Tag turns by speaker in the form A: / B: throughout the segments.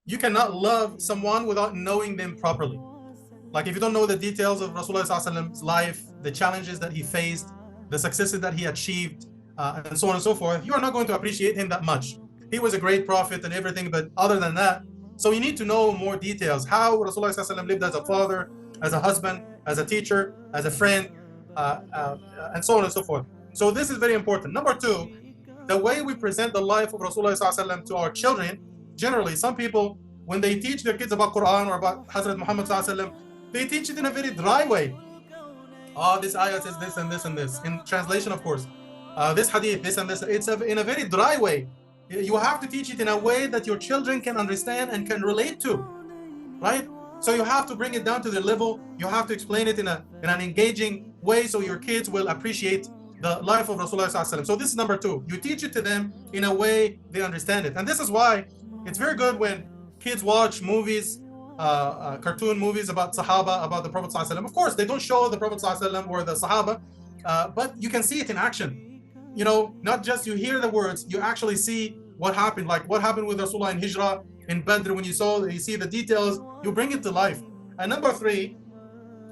A: you cannot love someone without knowing them properly. Like if you don't know the details of Rasulullah's life, the challenges that he faced, the successes that he achieved, and so on and so forth, you are not going to appreciate him that much. He was a great prophet and everything, but other than that, so you need to know more details. How Rasulullah lived as a father, as a husband, as a teacher, as a friend, and so on and so forth. So this is very important. Number two, the way we present the life of Rasulullah to our children. Generally, some people, when they teach their kids about Quran or about Hazrat Muhammad, they teach it in a very dry way. Oh, this ayah says this and this and this. In translation, of course. This hadith, this and this. It's in a very dry way. You have to teach it in a way that your children can understand and can relate to, right? So you have to bring it down to their level. You have to explain it in an engaging way so your kids will appreciate the life of Rasulullah. So this is number two. You teach it to them in a way they understand it. And this is why it's very good when kids watch movies, cartoon movies about Sahaba, about the Prophet ﷺ. Of course, they don't show the Prophet ﷺ or the Sahaba, but you can see it in action. You know, not just you hear the words, you actually see what happened, like what happened with Rasulullah in Hijrah, in Badr, when you see the details, you bring it to life. And number three,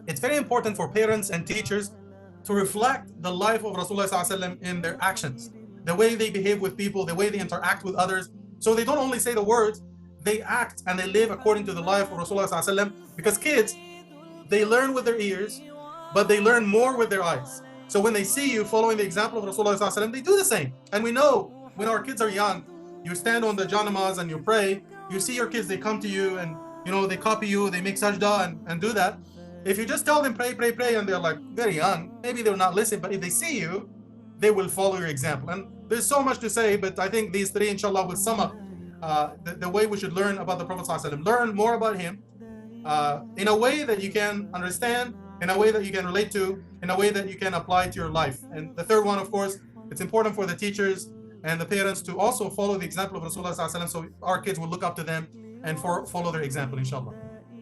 A: it's very important for parents and teachers to reflect the life of Rasulullah ﷺ in their actions, the way they behave with people, the way they interact with others. So they don't only say the words, they act and they live according to the life of Rasulullah ﷺ, because kids, they learn with their ears, but they learn more with their eyes. So when they see you following the example of Rasulullah ﷺ, they do the same. And we know when our kids are young, you stand on the janamaz and you pray, you see your kids, they come to you and they copy you, they make sajda and do that. If you just tell them pray, pray, pray, and they're like very young, maybe they'll not listen, but if they see you, they will follow your example. And there's so much to say, but I think these three, inshallah, will sum up the way we should learn about the Prophet ﷺ. Learn more about him in a way that you can understand, in a way that you can relate to, in a way that you can apply to your life. And the third one, of course, it's important for the teachers and the parents to also follow the example of Rasulullah ﷺ, so our kids will look up to them and follow their example, inshallah.